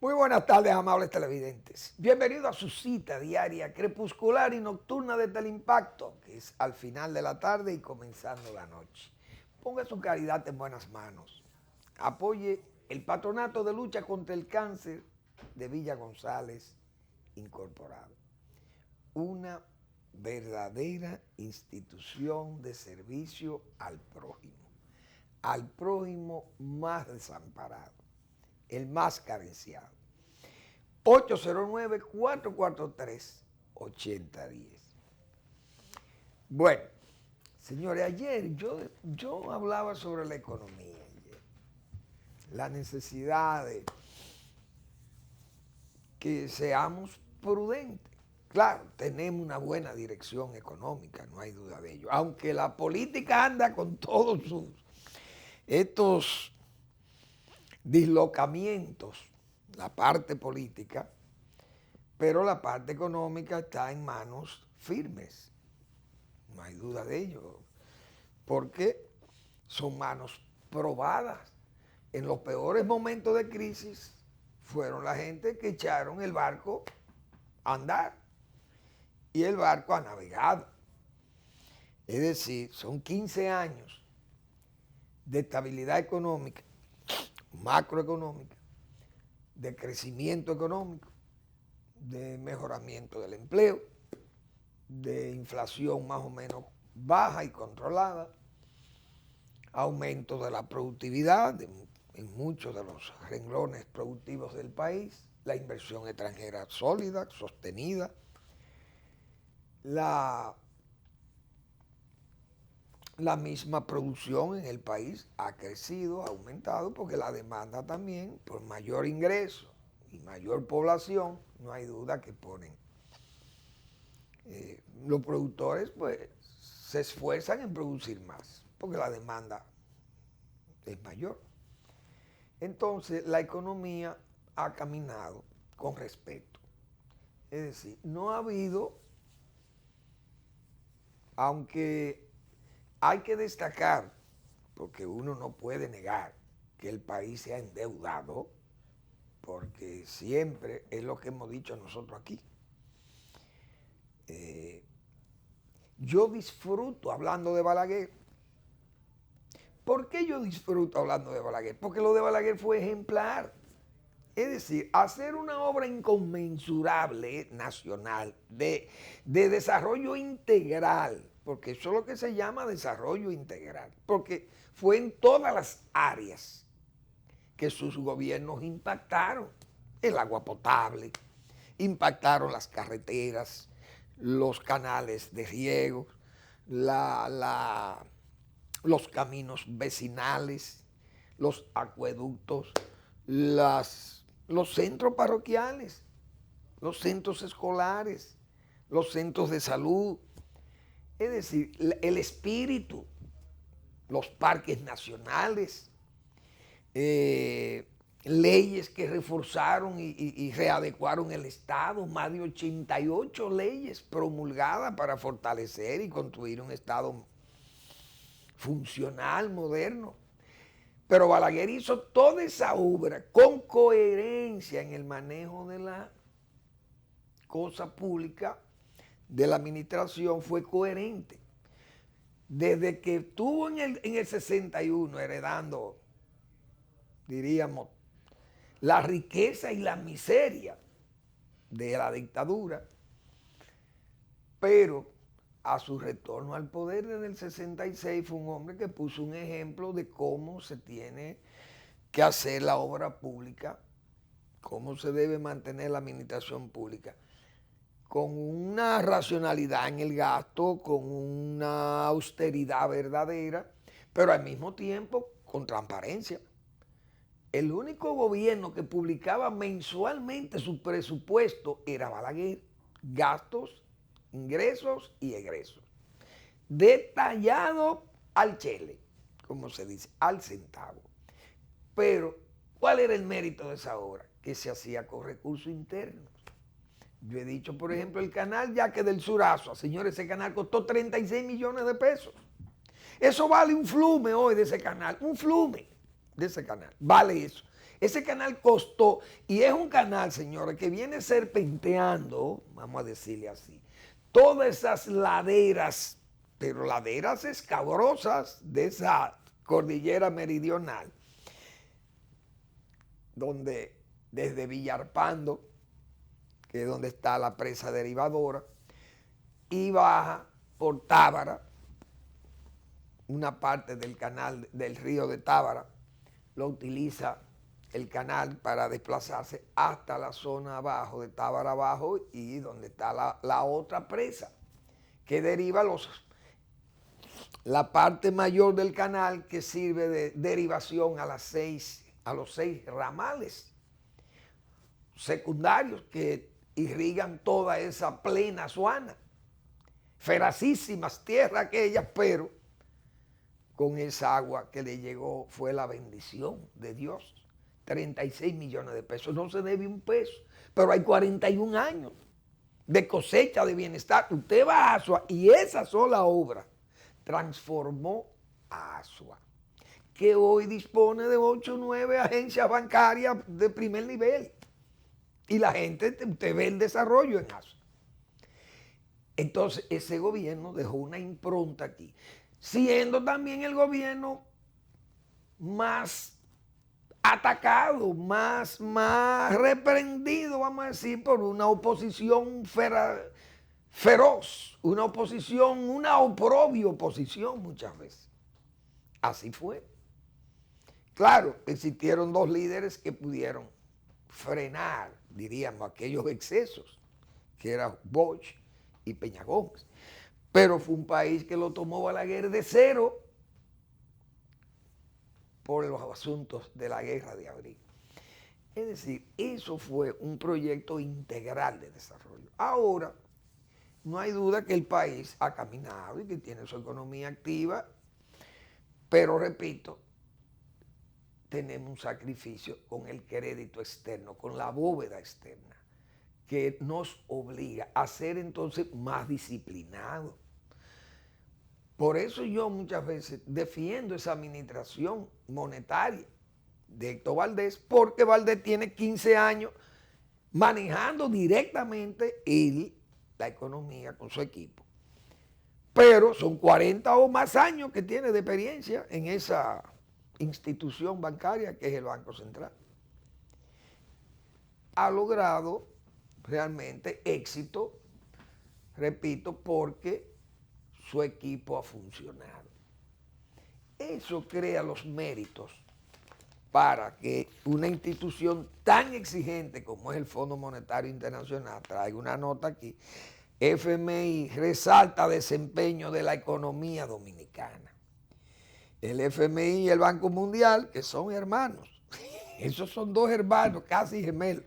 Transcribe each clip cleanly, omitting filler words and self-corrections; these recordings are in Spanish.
Muy buenas tardes, amables televidentes. Bienvenido a su cita diaria, crepuscular y nocturna de Teleimpacto, que es al final de la tarde y comenzando la noche. Ponga su caridad en buenas manos. Apoye el Patronato de Lucha contra el Cáncer de Villa González Incorporado. Una verdadera institución de servicio al prójimo más desamparado, el más carenciado. 809-443-8010. Bueno, señores, ayer yo hablaba sobre la economía, la necesidad de que seamos prudentes. Claro, tenemos una buena dirección económica, no hay duda de ello, aunque la política anda con todos estos dislocamientos, la parte política, pero la parte económica está en manos firmes, no hay duda de ello, porque son manos probadas. En los peores momentos de crisis fueron la gente que echaron el barco a andar y el barco ha navegado. Es decir, son 15 años de estabilidad económica, macroeconómica, de crecimiento económico, de mejoramiento del empleo, de inflación más o menos baja y controlada, aumento de la productividad en muchos de los renglones productivos del país, la inversión extranjera sólida, sostenida, la misma producción en el país ha crecido, ha aumentado, porque la demanda también, por mayor ingreso y mayor población, no hay duda que ponen. Los productores pues se esfuerzan en producir más, porque la demanda es mayor. Entonces la economía ha caminado con respeto. Es decir, no ha habido, aunque hay que destacar, porque uno no puede negar que el país se ha endeudado, porque siempre es lo que hemos dicho nosotros aquí. Yo disfruto hablando de Balaguer. ¿Por qué yo disfruto hablando de Balaguer? Porque lo de Balaguer fue ejemplar. Es decir, hacer una obra inconmensurable nacional de desarrollo integral, porque eso es lo que se llama desarrollo integral, porque fue en todas las áreas que sus gobiernos impactaron. El agua potable, impactaron las carreteras, los canales de riego, los caminos vecinales, los acueductos, los centros parroquiales, los centros escolares, los centros de salud, es decir, el espíritu, los parques nacionales, leyes que reforzaron y readecuaron el Estado, más de 88 leyes promulgadas para fortalecer y construir un Estado funcional, moderno. Pero Balaguer hizo toda esa obra con coherencia en el manejo de la cosa pública, de la administración, fue coherente. Desde que estuvo en el 61 heredando, diríamos, la riqueza y la miseria de la dictadura, pero a su retorno al poder desde el 66 fue un hombre que puso un ejemplo de cómo se tiene que hacer la obra pública, cómo se debe mantener la administración pública, con una racionalidad en el gasto, con una austeridad verdadera, pero al mismo tiempo con transparencia. El único gobierno que publicaba mensualmente su presupuesto era Balaguer, gastos, ingresos y egresos, detallado al chele, como se dice, al centavo. Pero, ¿cuál era el mérito de esa obra? Que se hacía con recursos internos. Yo he dicho, por ejemplo, el canal Yaque del Surazo, señores, ese canal costó 36 millones de pesos. Eso vale un flume hoy de ese canal, un flume de ese canal, vale eso. Ese canal costó, y es un canal, señores, que viene serpenteando, vamos a decirle así, todas esas laderas, pero laderas escabrosas de esa cordillera meridional, donde desde Villarpando, que es donde está la presa derivadora, y baja por Tábara, una parte del canal del río de Tábara, lo utiliza el canal para desplazarse hasta la zona abajo de Tábara abajo y donde está la otra presa, que deriva la parte mayor del canal que sirve de derivación a los 6 ramales secundarios que irrigan toda esa plena Suana. Feracísimas tierras aquellas, pero con esa agua que le llegó fue la bendición de Dios. 36 millones de pesos, no se debe un peso, pero hay 41 años de cosecha de bienestar. Usted va a Asua y esa sola obra transformó a Asua, que hoy dispone de 8 o 9 agencias bancarias de primer nivel. Y la gente, usted ve el desarrollo en Asua. Entonces, ese gobierno dejó una impronta aquí, siendo también el gobierno más atacado, más reprendido, vamos a decir, por una oposición feroz, una oprobio oposición muchas veces. Así fue. Claro, existieron 2 líderes que pudieron frenar, diríamos, aquellos excesos, que eran Bosch y Peña Gómez. Pero fue un país que lo tomó Balaguer de cero por los asuntos de la guerra de abril. Es decir, eso fue un proyecto integral de desarrollo. Ahora, no hay duda que el país ha caminado y que tiene su economía activa, pero repito, tenemos un sacrificio con el crédito externo, con la bóveda externa, que nos obliga a ser entonces más disciplinados. Por eso yo muchas veces defiendo esa administración monetaria de Héctor Valdés, porque Valdés tiene 15 años manejando directamente la economía con su equipo. Pero son 40 o más años que tiene de experiencia en esa institución bancaria que es el Banco Central. Ha logrado realmente éxito, repito, porque su equipo ha funcionado. Eso crea los méritos para que una institución tan exigente como es el Fondo Monetario Internacional, traiga una nota aquí, FMI resalta desempeño de la economía dominicana. El FMI y el Banco Mundial, que son hermanos, esos son 2 hermanos casi gemelos,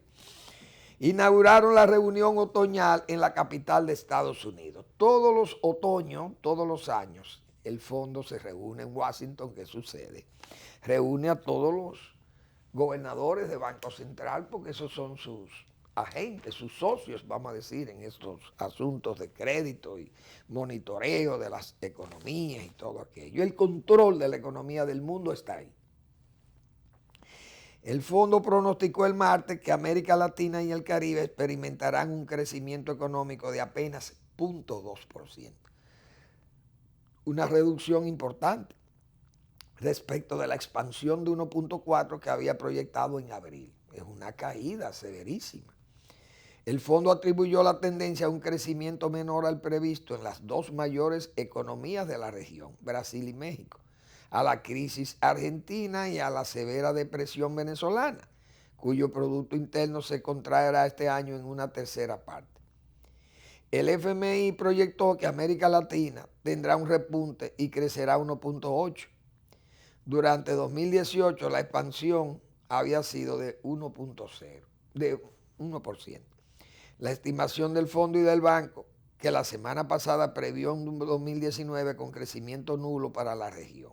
inauguraron la reunión otoñal en la capital de Estados Unidos. Todos los otoños, todos los años, el fondo se reúne en Washington. ¿Qué sucede? Reúne a todos los gobernadores de Banco Central porque esos son sus agentes, sus socios, vamos a decir, en estos asuntos de crédito y monitoreo de las economías y todo aquello. El control de la economía del mundo está ahí. El fondo pronosticó el martes que América Latina y el Caribe experimentarán un crecimiento económico de apenas 0.2%. Una reducción importante respecto de la expansión de 1.4% que había proyectado en abril. Es una caída severísima. El fondo atribuyó la tendencia a un crecimiento menor al previsto en las 2 mayores economías de la región, Brasil y México, a la crisis argentina y a la severa depresión venezolana, cuyo Producto Interno se contraerá este año en una tercera parte. El FMI proyectó que América Latina tendrá un repunte y crecerá 1.8%. Durante 2018 la expansión había sido de 1.0%, de 1%. La estimación del fondo y del banco, que la semana pasada previó un 2019 con crecimiento nulo para la región,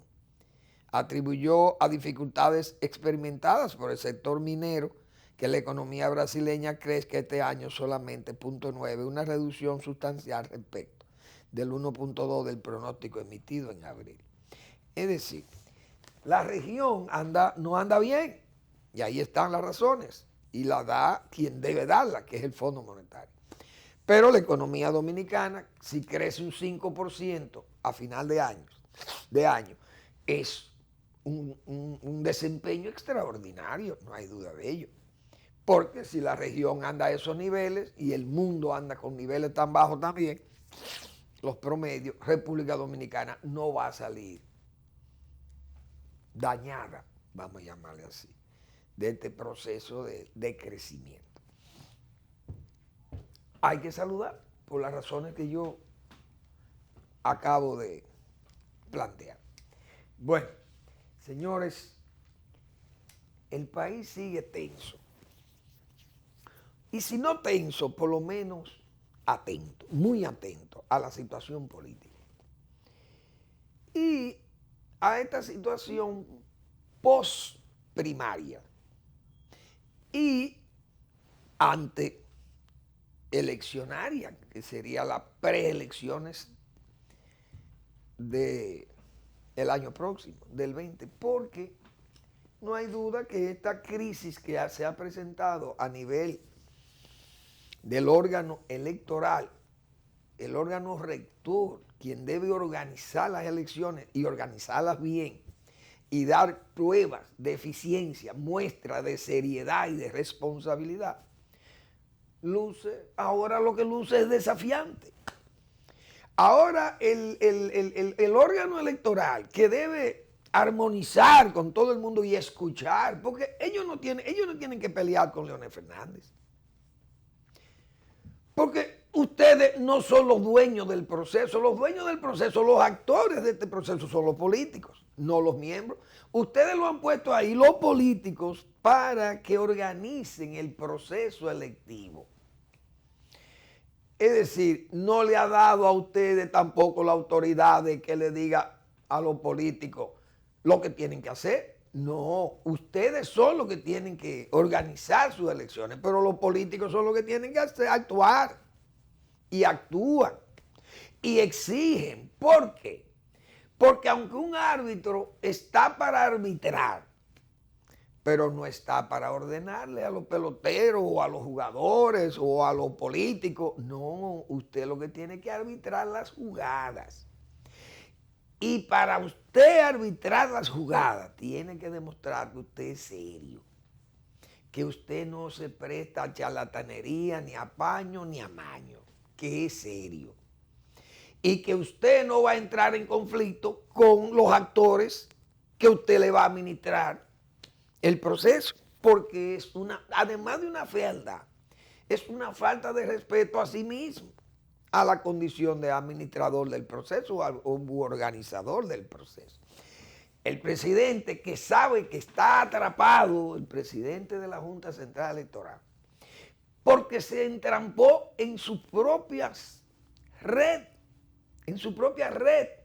atribuyó a dificultades experimentadas por el sector minero que la economía brasileña crezca este año solamente 0.9%, una reducción sustancial respecto del 1.2% del pronóstico emitido en abril. Es decir, la región no anda bien. Y ahí están las razones. Y la da quien debe darla, que es el Fondo Monetario. Pero la economía dominicana, si crece un 5% a final de año, es un desempeño extraordinario, no hay duda de ello. Porque si la región anda a esos niveles y el mundo anda con niveles tan bajos también, los promedios, República Dominicana no va a salir dañada, vamos a llamarle así, de este proceso de crecimiento. Hay que saludar por las razones que yo acabo de plantear. Bueno, señores, el país sigue tenso. Y si no tenso, por lo menos atento, muy atento a la situación política. Y a esta situación post primaria y ante eleccionaria, que sería las preelecciones del año próximo, del 20, porque no hay duda que esta crisis que se ha presentado a nivel del órgano electoral, el órgano rector, quien debe organizar las elecciones y organizarlas bien y dar pruebas de eficiencia, muestra de seriedad y de responsabilidad, ahora lo que luce es desafiante. Ahora el órgano electoral que debe armonizar con todo el mundo y escuchar, porque ellos no tienen que pelear con Leonel Fernández. Porque ustedes no son los dueños del proceso, los actores de este proceso son los políticos, no los miembros. Ustedes lo han puesto ahí, los políticos, para que organicen el proceso electivo. Es decir, no le ha dado a ustedes tampoco la autoridad de que le diga a los políticos lo que tienen que hacer. No, ustedes son los que tienen que organizar sus elecciones, pero los políticos son los que tienen que actuar. Y actúan. Y exigen. ¿Por qué? Porque aunque un árbitro está para arbitrar, pero no está para ordenarle a los peloteros o a los jugadores o a los políticos. No, usted lo que tiene que arbitrar las jugadas. Y para usted arbitrar las jugadas, tiene que demostrar que usted es serio. Que usted no se presta a charlatanería, ni a paño, ni a maño. Que es serio. Y que usted no va a entrar en conflicto con los actores que usted le va a administrar el proceso, porque es además de una fealdad, es una falta de respeto a sí mismo, a la condición de administrador del proceso o organizador del proceso. El presidente que sabe que está atrapado, el presidente de la Junta Central Electoral, porque se entrampó en su propia red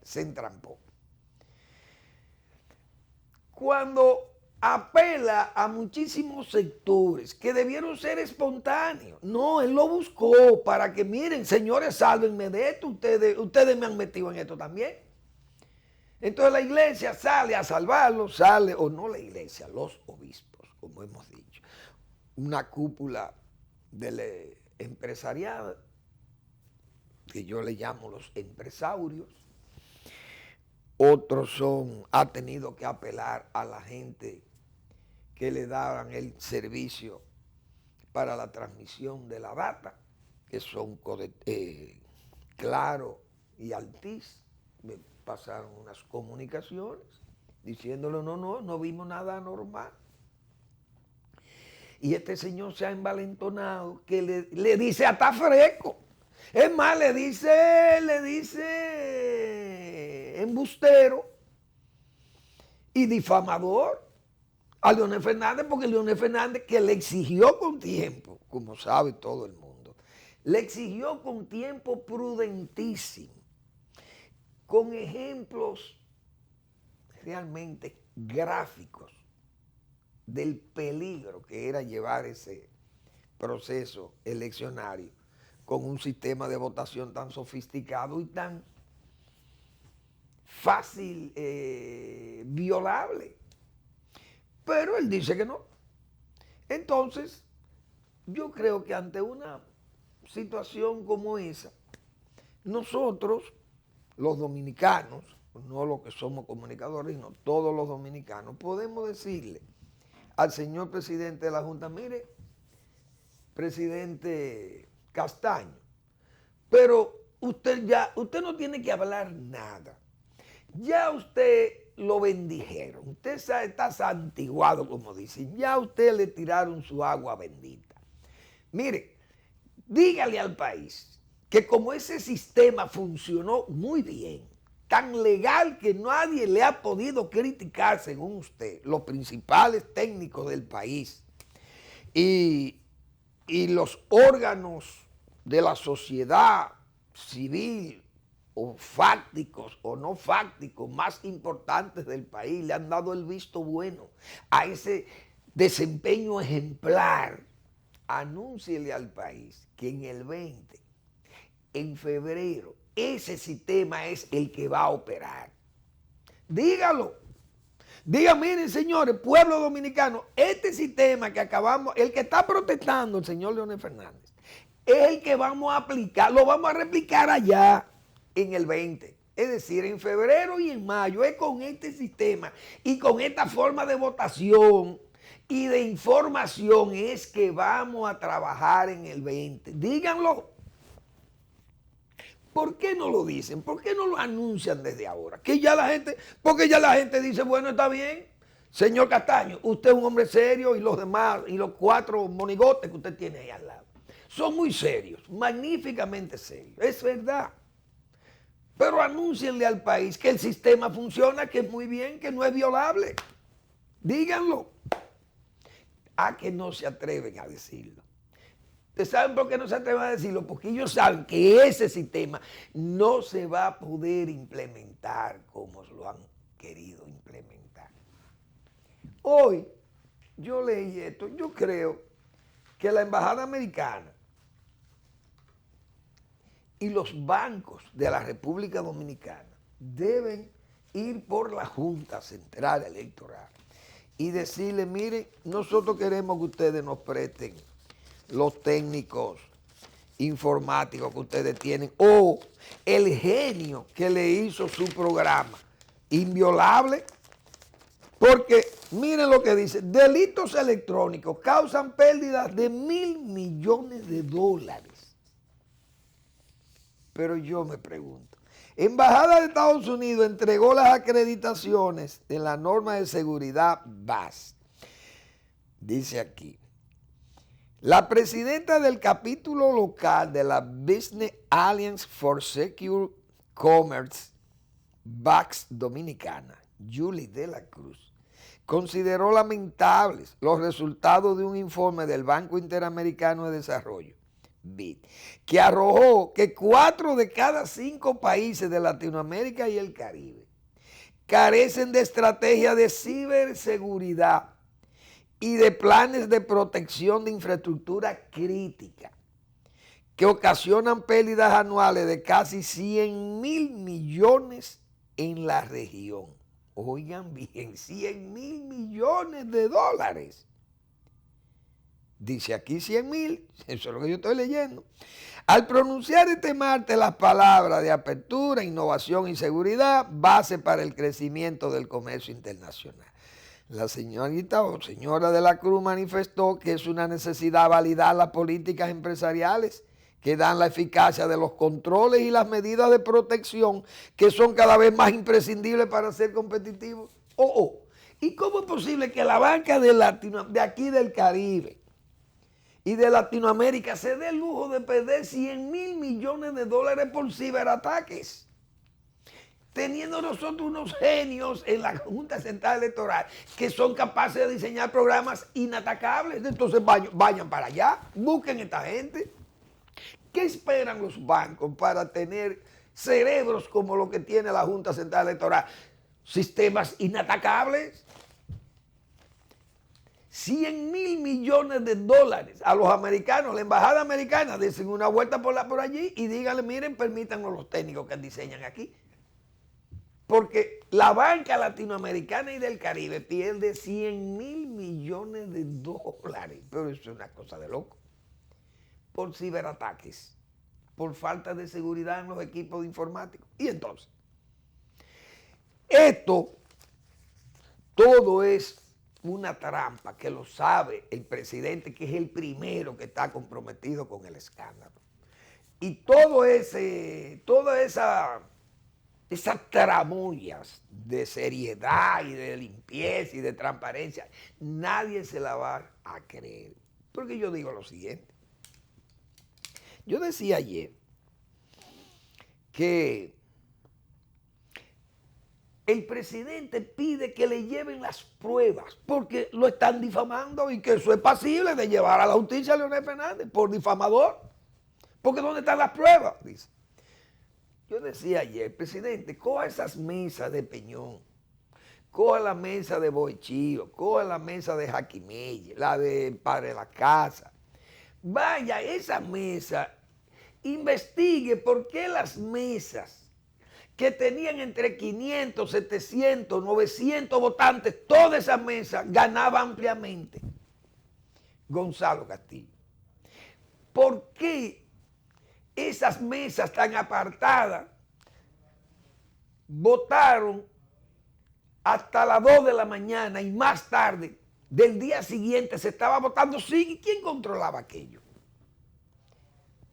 se entrampó. Cuando apela a muchísimos sectores que debieron ser espontáneos. No, él lo buscó para que, miren, señores, sálvenme de esto, ustedes me han metido en esto también. Entonces la iglesia sale a salvarlo, o no la iglesia, los obispos, como hemos dicho. Una cúpula del empresariado, que yo le llamo los empresarios. Otros ha tenido que apelar a la gente que le daban el servicio para la transmisión de la data, que son Claro y Altiz. Me pasaron unas comunicaciones diciéndole no vimos nada anormal. Y este señor se ha envalentonado que le dice hasta fresco. Es más, le dice embustero y difamador a Leonel Fernández, porque Leonel Fernández, que le exigió con tiempo, como sabe todo el mundo, le exigió con tiempo prudentísimo, con ejemplos realmente gráficos del peligro que era llevar ese proceso eleccionario con un sistema de votación tan sofisticado y tan fácil, violable. Pero él dice que no, Entonces, yo creo que ante una situación como esa, nosotros, los dominicanos, no los que somos comunicadores, sino todos los dominicanos, podemos decirle al señor presidente de la Junta, mire, presidente Castaño, pero usted no tiene que hablar nada. Ya usted lo bendijeron, usted está santiguado, como dicen, ya usted le tiraron su agua bendita. Mire, dígale al país que como ese sistema funcionó muy bien, tan legal que nadie le ha podido criticar, según usted, los principales técnicos del país y los órganos de la sociedad civil, o fácticos o no fácticos más importantes del país, le han dado el visto bueno a ese desempeño ejemplar. Anúnciele al país que en el 20, en febrero, ese sistema es el que va a operar. Dígalo. Diga, miren, señores, pueblo dominicano, este sistema que acabamos, el que está protestando el señor Leonel Fernández, es el que vamos a aplicar, lo vamos a replicar allá en el 20. Es decir, en febrero y en mayo, es con este sistema y con esta forma de votación y de información es que vamos a trabajar en el 20. Díganlo. ¿Por qué no lo dicen? ¿Por qué no lo anuncian desde ahora? Porque ya la gente dice, bueno, está bien, señor Castaño, usted es un hombre serio y los demás, y los 4 monigotes que usted tiene ahí al lado, son muy serios, magníficamente serios, es verdad. Pero anúncienle al país que el sistema funciona, que es muy bien, que no es violable. Díganlo. A que no se atreven a decirlo. ¿Ustedes saben por qué no se atreven a decirlo? Porque ellos saben que ese sistema no se va a poder implementar como lo han querido implementar. Hoy, yo leí esto, yo creo que la embajada americana y los bancos de la República Dominicana deben ir por la Junta Central Electoral y decirle, miren, nosotros queremos que ustedes nos presten los técnicos informáticos que ustedes tienen o el genio que le hizo su programa inviolable, porque miren lo que dice, delitos electrónicos causan pérdidas de $1.000 millones. Pero yo me pregunto, Embajada de Estados Unidos entregó las acreditaciones de la norma de seguridad BAS. Dice aquí, la presidenta del capítulo local de la Business Alliance for Secure Commerce, BACS Dominicana, Julie de la Cruz, consideró lamentables los resultados de un informe del Banco Interamericano de Desarrollo, BID, que arrojó que 4 de cada 5 países de Latinoamérica y el Caribe carecen de estrategia de ciberseguridad y de planes de protección de infraestructura crítica, que ocasionan pérdidas anuales de casi $100.000 millones en la región. Oigan bien, $100.000 millones. Dice aquí 100.000, eso es lo que yo estoy leyendo. Al pronunciar este martes las palabras de apertura, innovación y seguridad, base para el crecimiento del comercio internacional. La señorita o señora de la Cruz manifestó que es una necesidad validar las políticas empresariales que dan la eficacia de los controles y las medidas de protección que son cada vez más imprescindibles para ser competitivos. ¿Y cómo es posible que la banca de aquí del Caribe y de Latinoamérica se dé el lujo de perder $100.000 millones por ciberataques? Teniendo nosotros unos genios en la Junta Central Electoral que son capaces de diseñar programas inatacables. Entonces vayan para allá, busquen a esta gente. ¿Qué esperan los bancos para tener cerebros como lo que tiene la Junta Central Electoral? Sistemas inatacables. $100.000 millones a los americanos, la embajada americana, desen una vuelta por allí y díganle, miren, permítanos los técnicos que diseñan aquí. Porque la banca latinoamericana y del Caribe pierde 100.000 millones de dólares. Pero eso es una cosa de loco. Por ciberataques, por falta de seguridad en los equipos de informática. Y entonces, esto, todo es una trampa que lo sabe el presidente, que es el primero que está comprometido con el escándalo. Y todas esas tramoyas de seriedad y de limpieza y de transparencia, nadie se la va a creer. Porque yo digo lo siguiente. Yo decía ayer que el presidente pide que le lleven las pruebas porque lo están difamando y que eso es pasible de llevar a la justicia a Leonel Fernández por difamador. Porque ¿dónde están las pruebas? Dice. Yo decía ayer, presidente, coja esas mesas de Peñón, coja la mesa de Boichío, coja la mesa de Jaquimelle, la de Padre de la Casa. Vaya a esa mesa, investigue por qué las mesas que tenían entre 500, 700, 900 votantes, todas esas mesas ganaban ampliamente. Gonzalo Castillo. ¿Por qué esas mesas tan apartadas votaron hasta las 2 de la mañana y más tarde del día siguiente se estaba votando sin? ¿Y quién controlaba aquello?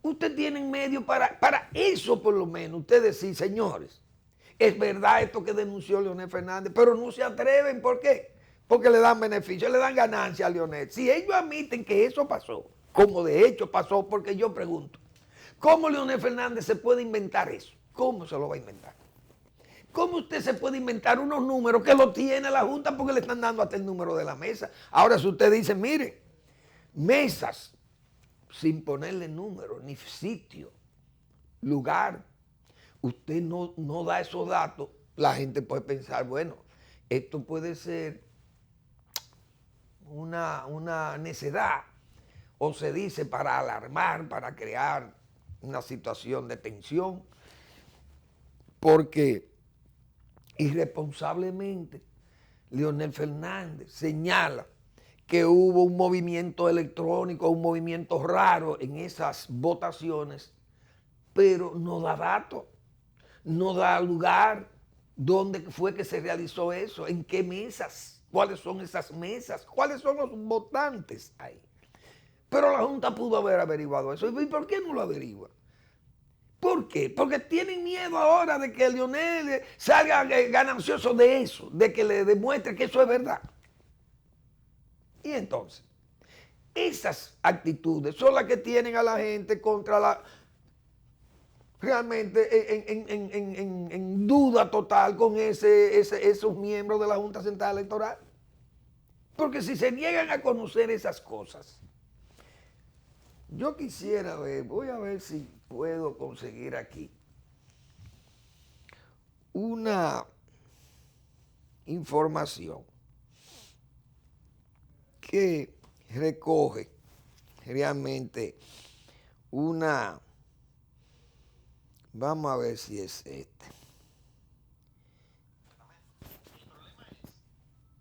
Usted tiene medio para eso, por lo menos, usted decir, señores, es verdad esto que denunció Leonel Fernández, pero no se atreven. ¿Por qué? Porque le dan beneficio, le dan ganancia a Leonel. Si ellos admiten que eso pasó, como de hecho pasó, porque yo pregunto, ¿cómo Leonel Fernández se puede inventar eso? ¿Cómo se lo va a inventar? ¿Cómo usted se puede inventar unos números que lo tiene la Junta porque le están dando hasta el número de la mesa? Ahora, si usted dice, mire, mesas sin ponerle número, ni sitio, lugar, usted no da esos datos, la gente puede pensar, bueno, esto puede ser una necedad, o se dice para alarmar, para crear una situación de tensión, porque irresponsablemente Leonel Fernández señala que hubo un movimiento electrónico, un movimiento raro en esas votaciones, pero no da datos, no da lugar, dónde fue que se realizó eso, en qué mesas, cuáles son esas mesas, cuáles son los votantes ahí. Pero la Junta pudo haber averiguado eso. ¿Y por qué no lo averigua? ¿Por qué? Porque tienen miedo ahora de que Leonel salga ganancioso de eso, de que le demuestre que eso es verdad. Y entonces, esas actitudes son las que tienen a la gente realmente en duda total con esos miembros de la Junta Central Electoral. Porque si se niegan a conocer esas cosas, yo quisiera ver, voy a ver si puedo conseguir aquí una información que recoge realmente vamos a ver si es este. El problema es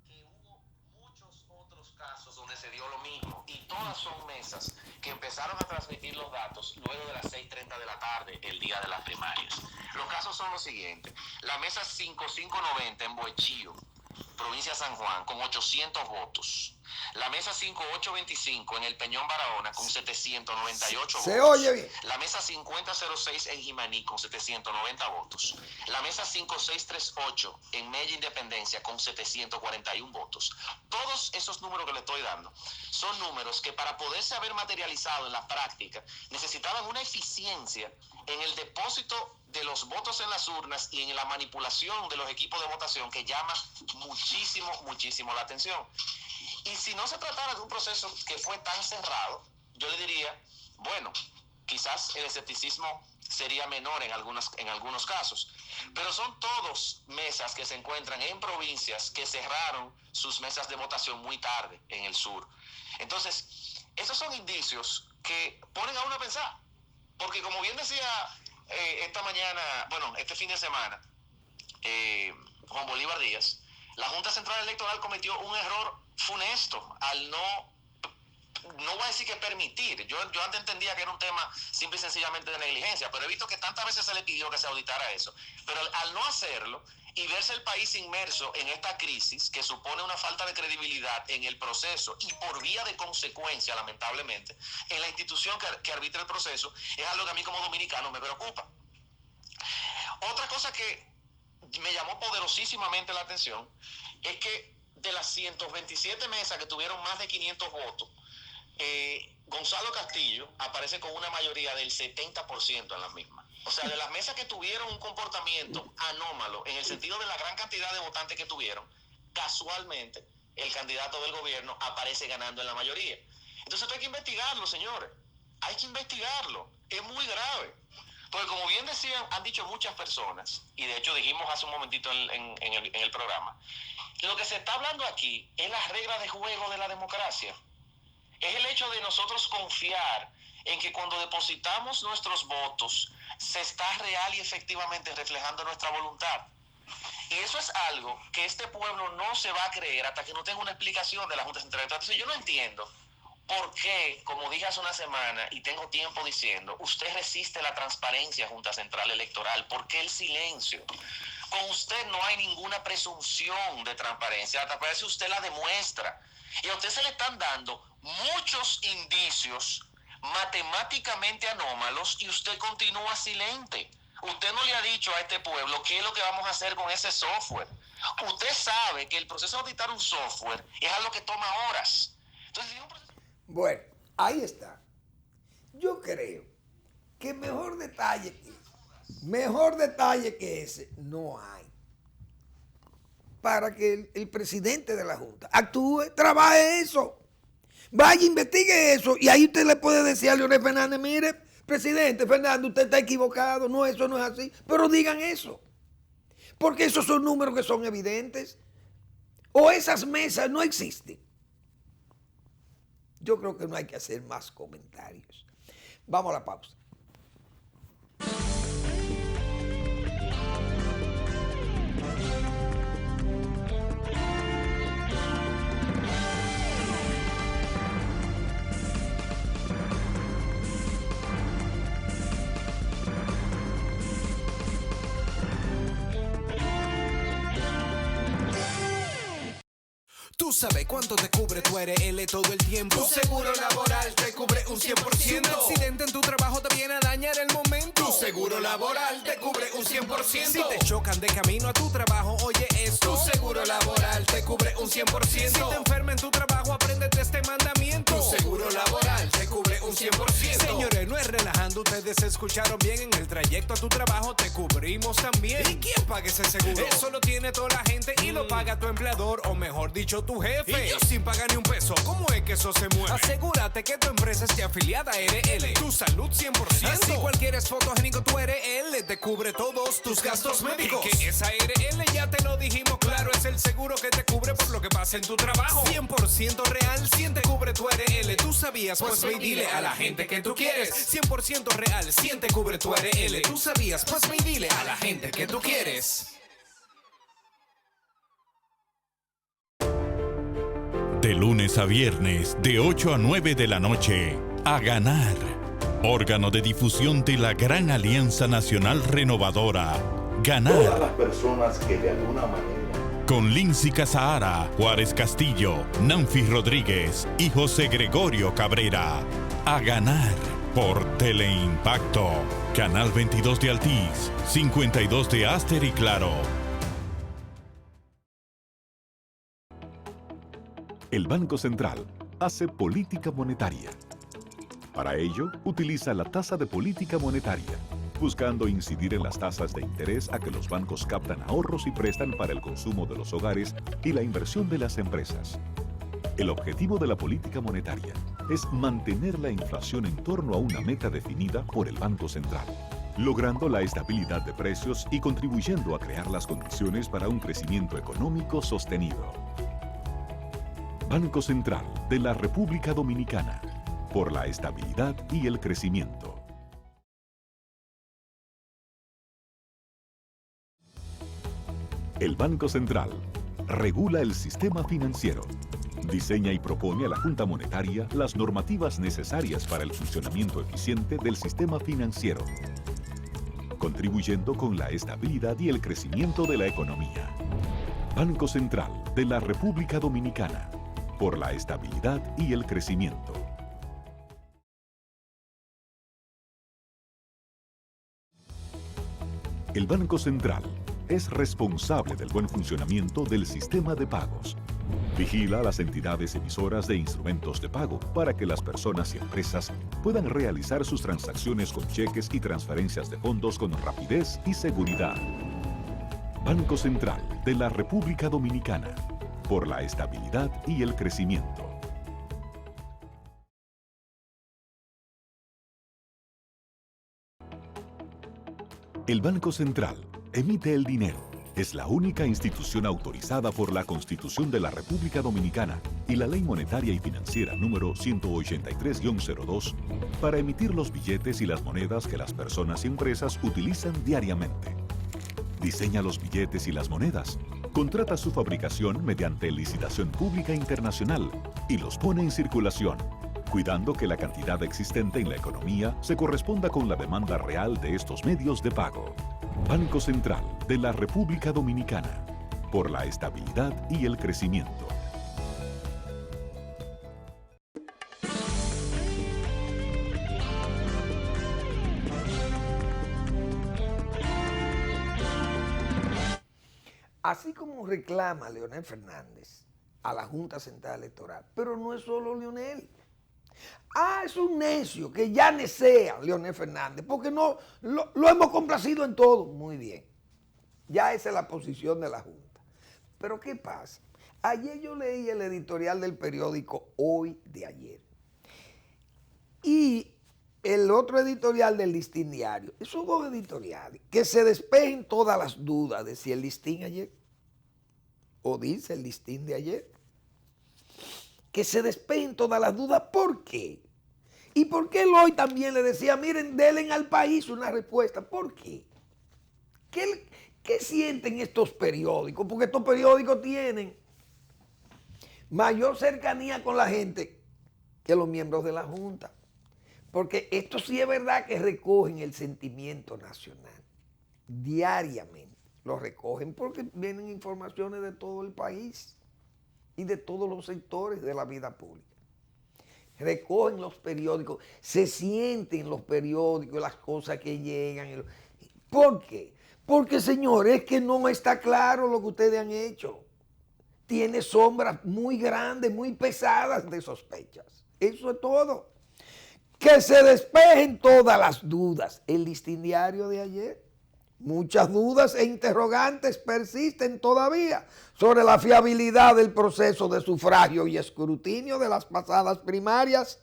que hubo muchos otros casos donde se dio lo mismo y todas son mesas que empezaron a transmitir los datos luego de las 6:30 de la tarde el día de las primarias. Los casos son los siguientes. La mesa 5590 en Boichío, provincia de San Juan, con 800 votos. La mesa 5825 en el Peñón Barahona con 798 ¿Se votos. oye bien? La mesa 5006 en Jimaní con 790 votos. La mesa 5638 en Mella Independencia con 741 votos. Todos esos números que le estoy dando son números que para poderse haber materializado en la práctica necesitaban una eficiencia en el depósito de los votos en las urnas y en la manipulación de los equipos de votación que llama muchísimo, muchísimo la atención. Y si no se tratara de un proceso que fue tan cerrado, yo le diría, bueno, quizás el escepticismo sería menor en algunos casos, pero son todos mesas que se encuentran en provincias que cerraron sus mesas de votación muy tarde en el sur. Entonces, esos son indicios que ponen a uno a pensar, porque como bien decía esta mañana, bueno, este fin de semana, Juan Bolívar Díaz, la Junta Central Electoral cometió un error funesto al no voy a decir que permitir, yo antes entendía que era un tema simple y sencillamente de negligencia, pero he visto que tantas veces se le pidió que se auditara eso, pero al no hacerlo y verse el país inmerso en esta crisis que supone una falta de credibilidad en el proceso y por vía de consecuencia, lamentablemente, en la institución que arbitra el proceso, es algo que a mí como dominicano me preocupa. Otra cosa que me llamó poderosísimamente la atención es que de las 127 mesas que tuvieron más de 500 votos, Gonzalo Castillo aparece con una mayoría del 70% en las mismas. O sea, de las mesas que tuvieron un comportamiento anómalo en el sentido de la gran cantidad de votantes que tuvieron, casualmente el candidato del gobierno aparece ganando en la mayoría. Entonces esto hay que investigarlo, señores. Hay que investigarlo. Es muy grave. Porque como bien decían, han dicho muchas personas, y de hecho dijimos hace un momentito en el programa, lo que se está hablando aquí es las reglas de juego de la democracia. Es el hecho de nosotros confiar en que cuando depositamos nuestros votos se está real y efectivamente reflejando nuestra voluntad. Y eso es algo que este pueblo no se va a creer hasta que no tenga una explicación de la Junta Central Electoral. Entonces yo no entiendo por qué, como dije hace una semana y tengo tiempo diciendo, usted resiste la transparencia, Junta Central Electoral. ¿Por qué el silencio? Con usted no hay ninguna presunción de transparencia. La transparencia usted la demuestra. Y a usted se le están dando muchos indicios matemáticamente anómalos y usted continúa silente. Usted no le ha dicho a este pueblo qué es lo que vamos a hacer con ese software. Usted sabe que el proceso de auditar un software es algo que toma horas. Entonces, si un proceso... Bueno, ahí está. Yo creo que mejor detalle que ese no hay para que el presidente de la Junta actúe, trabaje eso, vaya, investigue eso, y ahí usted le puede decir a Leonel Fernández, mire, presidente Fernández, usted está equivocado, no, eso no es así, pero digan eso, porque esos son números que son evidentes, o esas mesas no existen. Yo creo que no hay que hacer más comentarios. Vamos a la pausa. Tú sabes cuánto te cubre tu ARL todo el tiempo. Tu seguro laboral te cubre un 100%. Si un accidente en tu trabajo te viene a dañar el momento, tu seguro laboral te cubre un 100%. Si te chocan de camino a tu trabajo, oye esto. Tu seguro laboral te cubre un 100%. Si te enfermas en tu trabajo, apréndete este mandamiento. Tu seguro laboral te cubre un 100%. Señores, no es relajando, ustedes escucharon bien. En el trayecto a tu trabajo te cubrimos también. ¿Y quién paga ese seguro? Eso lo tiene toda la gente y lo paga tu empleador, o mejor dicho, tu jefe. Y yo sin pagar ni un peso, ¿cómo es que eso se mueve? Asegúrate que tu empresa esté afiliada a ARL. Tu salud 100%. Así cualquier es fotogénico, tu ARL te cubre todos tus gastos médicos. Y que esa ARL, ya te lo dijimos claro, es el seguro que te cubre por lo que pasa en tu trabajo. 100% real, 100 te cubre tu ARL. ¿Tú sabías? Pues ve y dile a la gente que tú quieres. 100% real, 100 te cubre tu ARL. ¿Tú sabías? Pues ve y dile a la gente que tú quieres. De lunes a viernes, de 8 a 9 de la noche, A Ganar. Órgano de difusión de la Gran Alianza Nacional Renovadora. Ganar. Todas las personas que de alguna manera... Con Lindsay Casahara, Juárez Castillo, Nanfi Rodríguez y José Gregorio Cabrera. A Ganar. Por Teleimpacto. Canal 22 de Altiz, 52 de Aster y Claro. El Banco Central hace política monetaria. Para ello, utiliza la tasa de política monetaria, buscando incidir en las tasas de interés a que los bancos captan ahorros y prestan para el consumo de los hogares y la inversión de las empresas. El objetivo de la política monetaria es mantener la inflación en torno a una meta definida por el Banco Central, logrando la estabilidad de precios y contribuyendo a crear las condiciones para un crecimiento económico sostenido. Banco Central de la República Dominicana, por la estabilidad y el crecimiento. El Banco Central regula el sistema financiero. Diseña y propone a la Junta Monetaria las normativas necesarias para el funcionamiento eficiente del sistema financiero, contribuyendo con la estabilidad y el crecimiento de la economía. Banco Central de la República Dominicana, por la estabilidad y el crecimiento. El Banco Central es responsable del buen funcionamiento del sistema de pagos. Vigila a las entidades emisoras de instrumentos de pago para que las personas y empresas puedan realizar sus transacciones con cheques y transferencias de fondos con rapidez y seguridad. Banco Central de la República Dominicana, por la estabilidad y el crecimiento. El Banco Central emite el dinero. Es la única institución autorizada por la Constitución de la República Dominicana y la Ley Monetaria y Financiera número 183-02 para emitir los billetes y las monedas que las personas y empresas utilizan diariamente. Diseña los billetes y las monedas, contrata su fabricación mediante licitación pública internacional y los pone en circulación, cuidando que la cantidad existente en la economía se corresponda con la demanda real de estos medios de pago. Banco Central de la República Dominicana, por la estabilidad y el crecimiento. Así como reclama Leonel Fernández a la Junta Central Electoral, pero no es solo Leonel. Es un necio que ya nesea Leonel Fernández, porque no lo hemos complacido en todo. Muy bien, ya esa es la posición de la Junta. Pero ¿qué pasa? Ayer yo leí el editorial del periódico Hoy de ayer y el otro editorial del Listín Diario. Esos dos editoriales, que se despejen todas las dudas de si el Listín ayer o dice el Listín de ayer, que se despejen todas las dudas. ¿Por qué? ¿Y por qué él hoy también le decía, miren, denle al país una respuesta? ¿Por qué? ¿Qué sienten estos periódicos? Porque estos periódicos tienen mayor cercanía con la gente que los miembros de la Junta. Porque esto sí es verdad que recogen el sentimiento nacional diariamente. Lo recogen porque vienen informaciones de todo el país y de todos los sectores de la vida pública. Recogen los periódicos, se sienten los periódicos, las cosas que llegan. ¿Por qué? Porque, señores, es que no está claro lo que ustedes han hecho. Tiene sombras muy grandes, muy pesadas de sospechas. Eso es todo. Que se despejen todas las dudas. El Listín Diario de ayer. Muchas dudas e interrogantes persisten todavía sobre la fiabilidad del proceso de sufragio y escrutinio de las pasadas primarias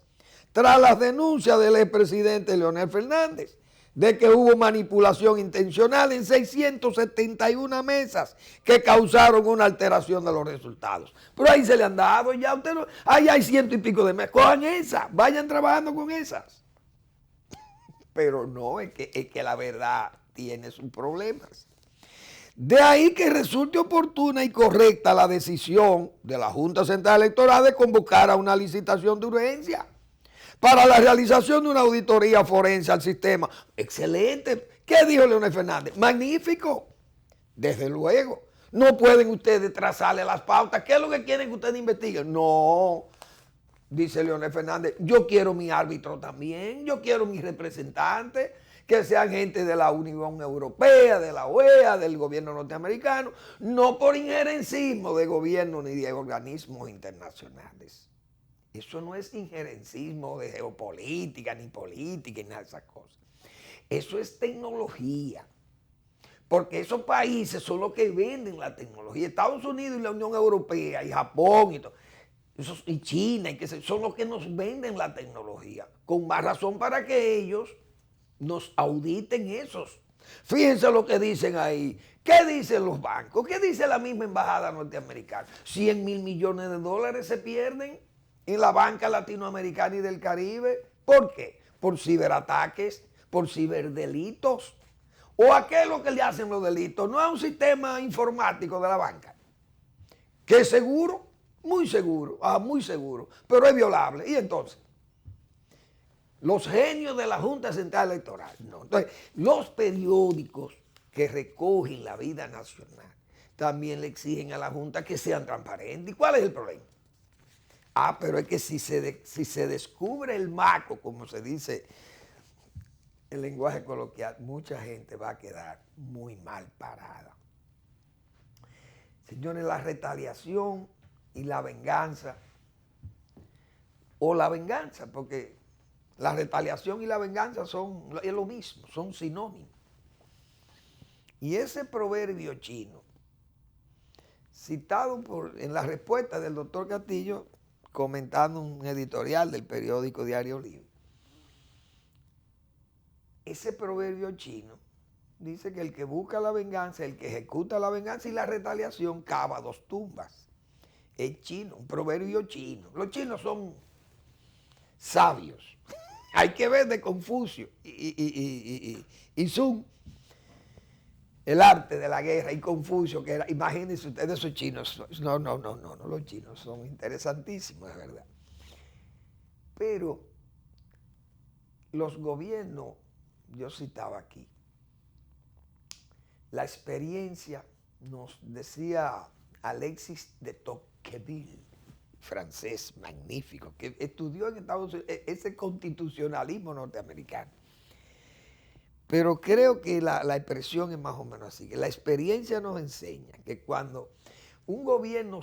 tras las denuncias del expresidente Leonel Fernández de que hubo manipulación intencional en 671 mesas que causaron una alteración de los resultados. Pero ahí se le han dado ya, ahí hay 100 y pico de mesas, cojan esas, vayan trabajando con esas. Pero no, es que la verdad tiene sus problemas. De ahí que resulte oportuna y correcta la decisión de la Junta Central Electoral de convocar a una licitación de urgencia para la realización de una auditoría forense al sistema. Excelente. ¿Qué dijo Leonel Fernández? Magnífico. Desde luego. No pueden ustedes trazarle las pautas. ¿Qué es lo que quieren que ustedes investiguen? No. Dice Leonel Fernández, yo quiero mi árbitro también, yo quiero mis representantes, que sean gente de la Unión Europea, de la OEA, del gobierno norteamericano, no por injerencismo de gobierno ni de organismos internacionales. Eso no es injerencismo de geopolítica, ni política, ni nada de esas cosas. Eso es tecnología. Porque esos países son los que venden la tecnología. Estados Unidos y la Unión Europea y Japón y todo. Y China, y que son los que nos venden la tecnología. Con más razón para que ellos nos auditen esos. Fíjense lo que dicen ahí. ¿Qué dicen los bancos? ¿Qué dice la misma embajada norteamericana? 100,000 millones de dólares se pierden en la banca latinoamericana y del Caribe. ¿Por qué? Por ciberataques, por ciberdelitos. ¿O a qué es lo que le hacen los delitos? No es un sistema informático de la banca, que es seguro, muy seguro, pero es violable. Y entonces, los genios de la Junta Central Electoral, no. Entonces, los periódicos que recogen la vida nacional también le exigen a la Junta que sean transparentes. ¿Y cuál es el problema? Pero es que si se descubre el maco, como se dice en lenguaje coloquial, mucha gente va a quedar muy mal parada. Señores, la retaliación y la venganza, o la venganza, porque la retaliación y la venganza es lo mismo, son sinónimos. Y ese proverbio chino, citado en la respuesta del doctor Castillo, comentando un editorial del periódico Diario Libre, ese proverbio chino dice que el que busca la venganza, el que ejecuta la venganza y la retaliación, cava 2 tumbas. Es chino, un proverbio chino. Los chinos son sabios. Hay que ver de Confucio y Sun, el arte de la guerra, y Confucio, que era, imagínense ustedes esos chinos. No, los chinos son interesantísimos, de verdad. Pero los gobiernos, yo citaba aquí, la experiencia, nos decía Alexis de Tocqueville, francés magnífico, que estudió en Estados Unidos ese constitucionalismo norteamericano. Pero creo que la expresión es más o menos así, que la experiencia nos enseña que cuando un gobierno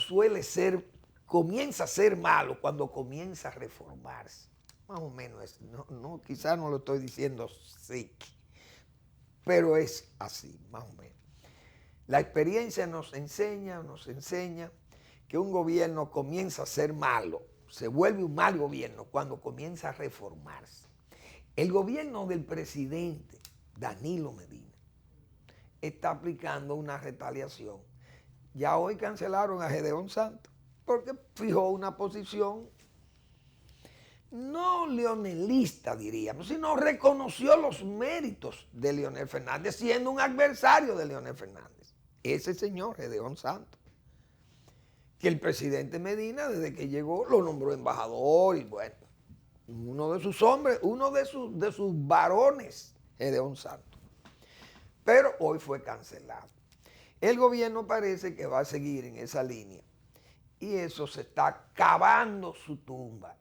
comienza a ser malo, cuando comienza a reformarse, más o menos, quizás no lo estoy diciendo sí, pero es así, más o menos. La experiencia nos enseña que un gobierno comienza a ser malo, se vuelve un mal gobierno cuando comienza a reformarse. El gobierno del presidente Danilo Medina está aplicando una retaliación. Ya hoy cancelaron a Gedeón Santos porque fijó una posición no leonelista, diríamos, sino reconoció los méritos de Leonel Fernández siendo un adversario de Leonel Fernández. Ese señor, Gedeón Santos, que el presidente Medina, desde que llegó, lo nombró embajador y bueno, uno de sus hombres, uno de sus varones, Gedeón Santos. Pero hoy fue cancelado. El gobierno parece que va a seguir en esa línea y eso se está cavando su tumba.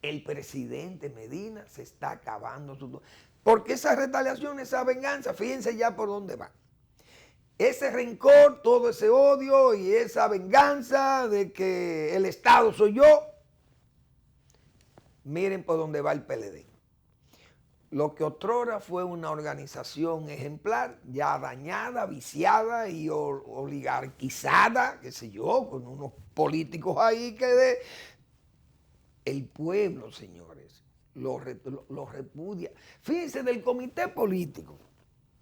El presidente Medina se está cavando su tumba. Porque esa retaliación, esa venganza, fíjense ya por dónde va. Ese rencor, todo ese odio y esa venganza de que el Estado soy yo, miren por dónde va el PLD. Lo que otrora fue una organización ejemplar, ya dañada, viciada y oligarquizada, qué sé yo, con unos políticos ahí que el pueblo, señores, lo repudia. Fíjense del comité político,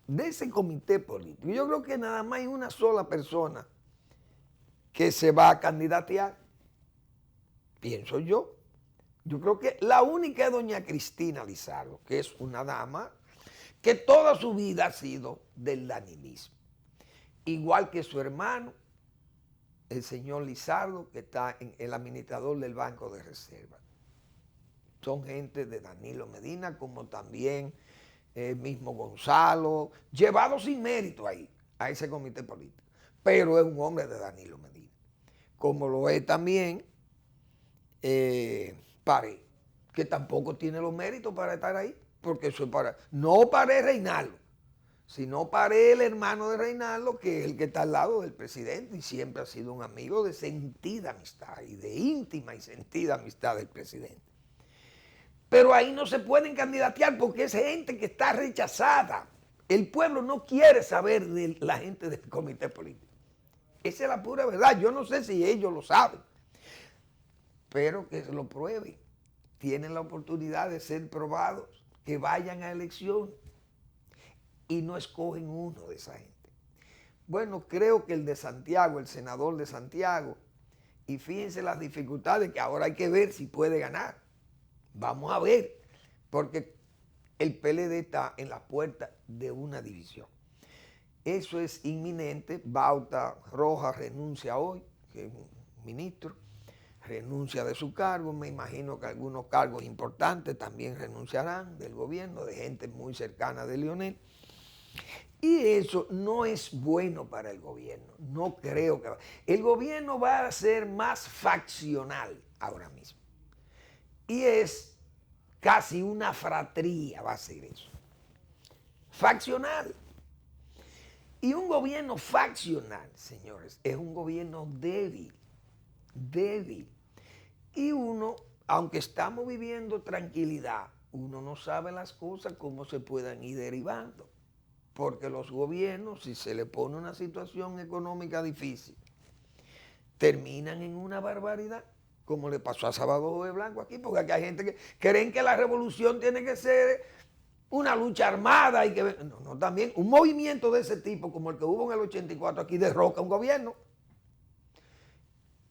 de ese comité político. Yo creo que nada más hay una sola persona que se va a candidatear, pienso yo. Yo creo que la única es doña Cristina Lizardo, que es una dama que toda su vida ha sido del danilismo. Igual que su hermano, el señor Lizardo, que está en el administrador del Banco de Reserva. Son gente de Danilo Medina, como también el mismo Gonzalo, llevado sin mérito ahí, a ese comité político. Pero es un hombre de Danilo Medina. Como lo es también Paré, que tampoco tiene los méritos para estar ahí, porque eso es no Paré Reinaldo, sino Paré el hermano de Reinaldo, que es el que está al lado del presidente y siempre ha sido un amigo de sentida amistad y de íntima y sentida amistad del presidente. Pero ahí no se pueden candidatear porque es gente que está rechazada. El pueblo no quiere saber de la gente del comité político. Esa es la pura verdad. Yo no sé si ellos lo saben, pero que se lo prueben. Tienen la oportunidad de ser probados, que vayan a elección y no escogen uno de esa gente. Bueno, creo que el de Santiago, el senador de Santiago, y fíjense las dificultades que ahora hay que ver si puede ganar. Vamos a ver, porque el PLD está en la puerta de una división. Eso es inminente. Bauta Rojas renuncia hoy, que es un ministro, renuncia de su cargo. Me imagino que algunos cargos importantes también renunciarán del gobierno, de gente muy cercana de Leonel. Y eso no es bueno para el gobierno. No creo que va. El gobierno va a ser más faccional ahora mismo. Y es casi una fratría, va a ser eso. Faccional. Y un gobierno faccional, señores, es un gobierno débil. Débil. Y uno, aunque estamos viviendo tranquilidad, uno no sabe las cosas cómo se puedan ir derivando. Porque los gobiernos, si se le pone una situación económica difícil, terminan en una barbaridad, como le pasó a Salvador de Blanco aquí, porque aquí hay gente que creen que la revolución tiene que ser una lucha armada y que... No, también un movimiento de ese tipo, como el que hubo en el 84 aquí, derroca un gobierno.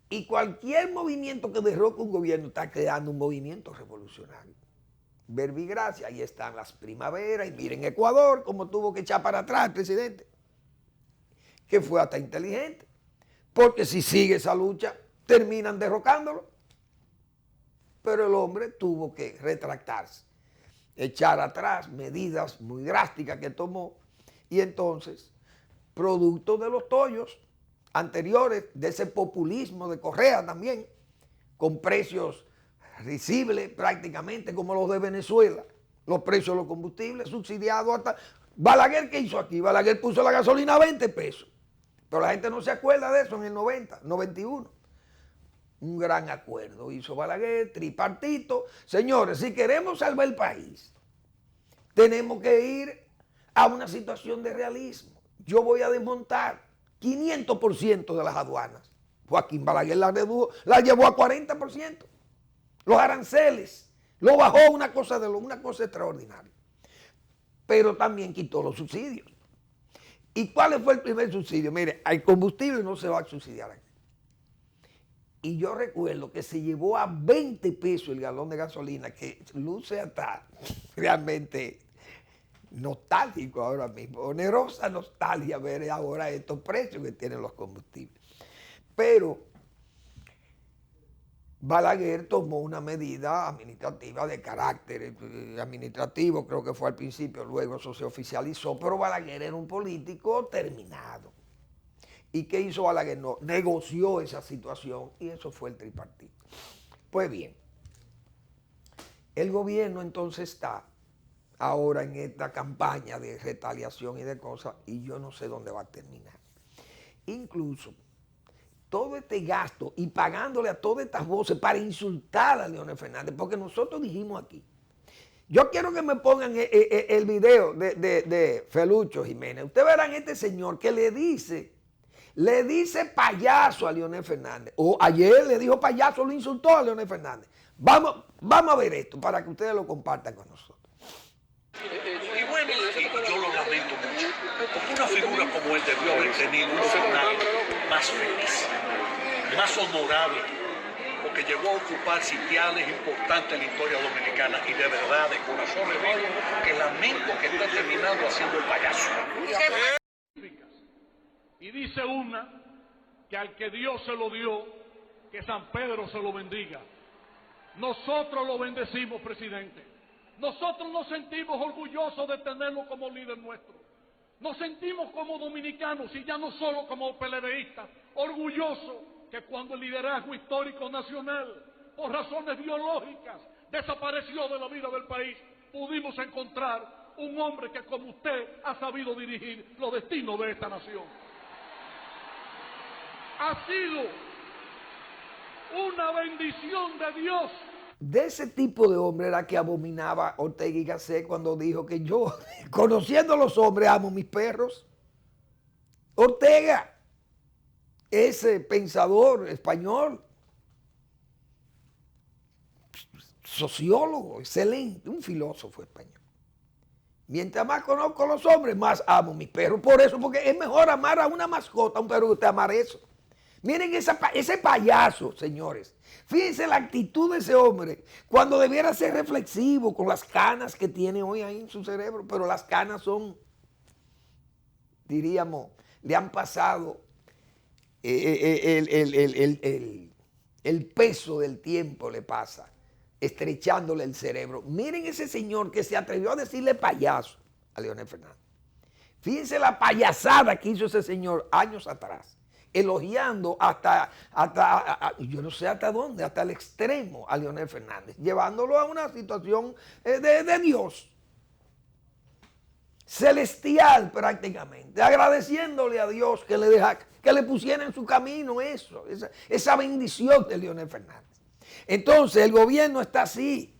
Y cualquier movimiento que derroca un gobierno está creando un movimiento revolucionario. Verbigracia, ahí están las primaveras, y miren Ecuador, como tuvo que echar para atrás el presidente, que fue hasta inteligente, porque si sigue esa lucha, terminan derrocándolo. Pero el hombre tuvo que retractarse, echar atrás medidas muy drásticas que tomó, y entonces, producto de los tollos anteriores, de ese populismo de Correa también, con precios risibles prácticamente como los de Venezuela, los precios de los combustibles subsidiados hasta... Balaguer, ¿qué hizo aquí? Balaguer puso la gasolina a 20 pesos, pero la gente no se acuerda de eso en el 90, 91. Un gran acuerdo hizo Balaguer, tripartito. Señores, si queremos salvar el país, tenemos que ir a una situación de realismo. Yo voy a desmontar 500% de las aduanas. Joaquín Balaguer la llevó a 40%. Los aranceles, lo bajó una cosa extraordinaria. Pero también quitó los subsidios. ¿Y cuál fue el primer subsidio? Mire, el combustible no se va a subsidiar aquí. Y yo recuerdo que se llevó a 20 pesos el galón de gasolina, que luce hasta realmente nostálgico ahora mismo, onerosa nostalgia ver ahora estos precios que tienen los combustibles. Pero Balaguer tomó una medida administrativa de carácter administrativo, creo que fue al principio, luego eso se oficializó, pero Balaguer era un político terminado. ¿Y qué hizo Balaguer? No, negoció esa situación y eso fue el tripartito. Pues bien, el gobierno entonces está ahora en esta campaña de retaliación y de cosas y yo no sé dónde va a terminar. Incluso todo este gasto y pagándole a todas estas voces para insultar a Leonel Fernández, porque nosotros dijimos aquí, yo quiero que me pongan el video de Felucho Jiménez. Ustedes verán este señor que le dice payaso a Leonel Fernández. O ayer le dijo payaso, lo insultó a Leonel Fernández. Vamos a ver esto para que ustedes lo compartan con nosotros. Y bueno, yo lo lamento mucho, porque una figura como él debió haber tenido un final más feliz, más honorable, porque llegó a ocupar sitiales importantes en la historia dominicana y de verdad, de corazón le digo que lamento que esté terminando haciendo el payaso. Y dice una que al que Dios se lo dio, que San Pedro se lo bendiga. Nosotros lo bendecimos, presidente. Nosotros nos sentimos orgullosos de tenerlo como líder nuestro. Nos sentimos como dominicanos y ya no solo como PLDistas, orgullosos que cuando el liderazgo histórico nacional, por razones biológicas, desapareció de la vida del país, pudimos encontrar un hombre que como usted ha sabido dirigir los destinos de esta nación. Ha sido una bendición de Dios. De ese tipo de hombre era que abominaba Ortega y Gasset cuando dijo que yo, conociendo a los hombres, amo mis perros. Ortega, ese pensador español, sociólogo, excelente, un filósofo español. Mientras más conozco a los hombres, más amo mis perros. Por eso, porque es mejor amar a una mascota, a un perro, que usted amar eso. Miren ese payaso, señores. Fíjense la actitud de ese hombre cuando debiera ser reflexivo con las canas que tiene hoy ahí en su cerebro. Pero las canas son, diríamos, le han pasado el peso del tiempo le pasa, estrechándole el cerebro. Miren ese señor que se atrevió a decirle payaso a Leonel Fernández. Fíjense la payasada que hizo ese señor años atrás, elogiando hasta yo no sé hasta dónde, hasta el extremo a Leonel Fernández, llevándolo a una situación de Dios, celestial prácticamente, agradeciéndole a Dios que le pusiera en su camino esa bendición de Leonel Fernández. Entonces el gobierno está así,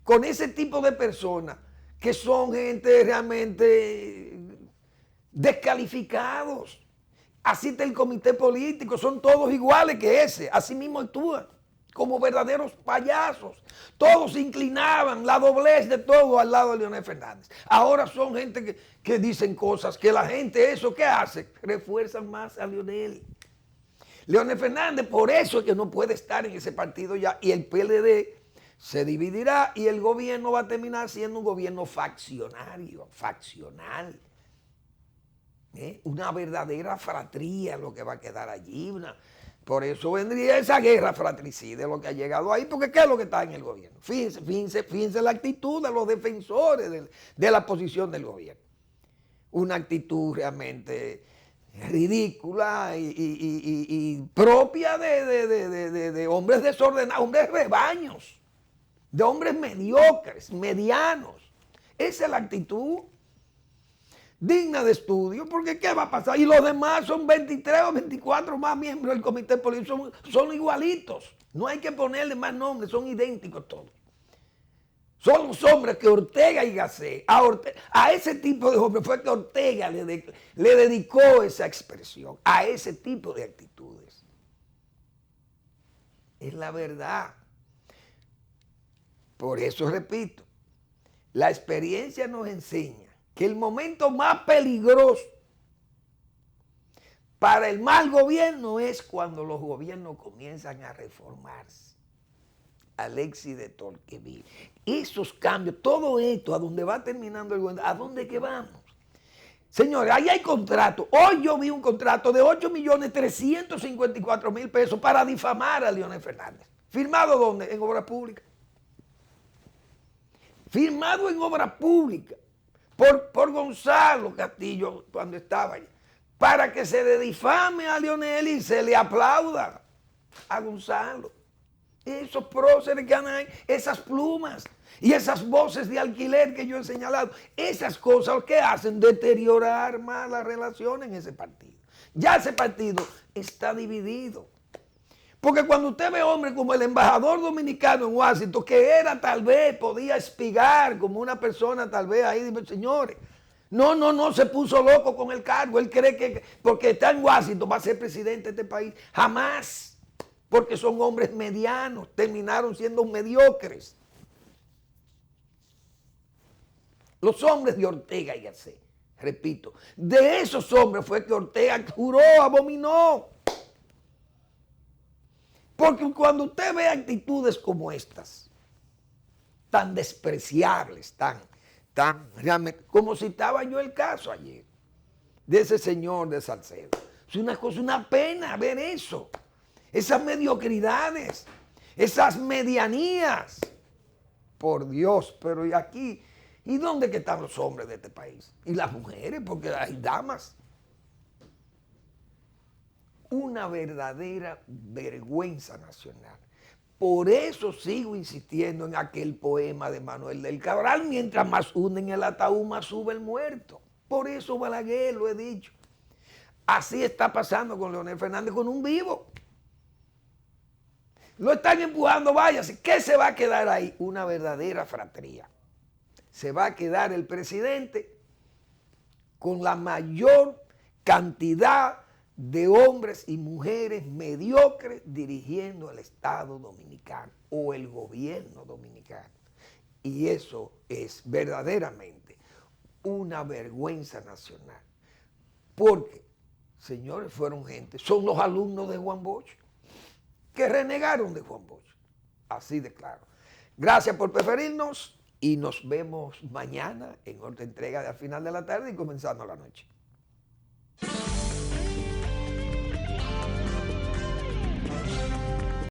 con ese tipo de personas que son gente realmente descalificados. Así está el comité político, son todos iguales que ese, así mismo actúan, como verdaderos payasos. Todos se inclinaban, la doblez de todo al lado de Leonel Fernández. Ahora son gente que dicen cosas que la gente, eso que hace, refuerzan más a Leonel. Leonel Fernández, por eso es que no puede estar en ese partido ya, y el PLD se dividirá y el gobierno va a terminar siendo un gobierno faccionario, faccional. Una verdadera fratría lo que va a quedar allí. Por eso vendría esa guerra fratricida, lo que ha llegado ahí, porque ¿qué es lo que está en el gobierno? Fíjense la actitud de los defensores de la posición del gobierno. Una actitud realmente ridícula y propia de hombres desordenados, hombres rebaños, de hombres mediocres, medianos. Esa es la actitud digna de estudio, porque ¿qué va a pasar? Y los demás son 23 o 24 más miembros del comité político, son igualitos. No hay que ponerle más nombres, son idénticos todos. Son los hombres que Ortega y Gasset, a ese tipo de hombres fue que Ortega le dedicó esa expresión, a ese tipo de actitudes. Es la verdad. Por eso repito, la experiencia nos enseña que el momento más peligroso para el mal gobierno es cuando los gobiernos comienzan a reformarse. Alexis de Tocqueville. Esos cambios, todo esto, a donde va terminando el gobierno, ¿a dónde que vamos? Señores, ahí hay contratos. Hoy yo vi un contrato de 8.354.000 pesos para difamar a Leonel Fernández. ¿Firmado dónde? En obra pública. Firmado en obra pública. Por Gonzalo Castillo cuando estaba allá, para que se le difame a Leonel y se le aplauda a Gonzalo. Esos próceres que andan ahí, esas plumas y esas voces de alquiler que yo he señalado, esas cosas que hacen deteriorar más la relación en ese partido. Ya ese partido está dividido. Porque cuando usted ve hombres como el embajador dominicano en Washington, que era tal vez, podía espigar como una persona tal vez ahí, señores, no, se puso loco con el cargo. Él cree que porque está en Washington va a ser presidente de este país. Jamás, porque son hombres medianos, terminaron siendo mediocres. Los hombres de Ortega y Gasset, repito, de esos hombres fue que Ortega juró, abominó. Porque cuando usted ve actitudes como estas, tan despreciables, tan realmente, como citaba yo el caso ayer, de ese señor de Salcedo, es una cosa, una pena ver eso, esas mediocridades, esas medianías, por Dios, pero ¿y aquí? ¿Y dónde que están los hombres de este país? Y las mujeres, porque hay damas. Una verdadera vergüenza nacional. Por eso sigo insistiendo en aquel poema de Manuel del Cabral, mientras más hunden el ataúd, más sube el muerto. Por eso Balaguer, lo he dicho. Así está pasando con Leonel Fernández, con un vivo. Lo están empujando, váyase. ¿Qué se va a quedar ahí? Una verdadera fratría. Se va a quedar el presidente con la mayor cantidad de hombres y mujeres mediocres dirigiendo el Estado dominicano o el gobierno dominicano. Y eso es verdaderamente una vergüenza nacional. Porque señores, fueron gente, son los alumnos de Juan Bosch, que renegaron de Juan Bosch. Así de claro. Gracias por preferirnos y nos vemos mañana en otra entrega de Al Final de la Tarde y comenzando la noche.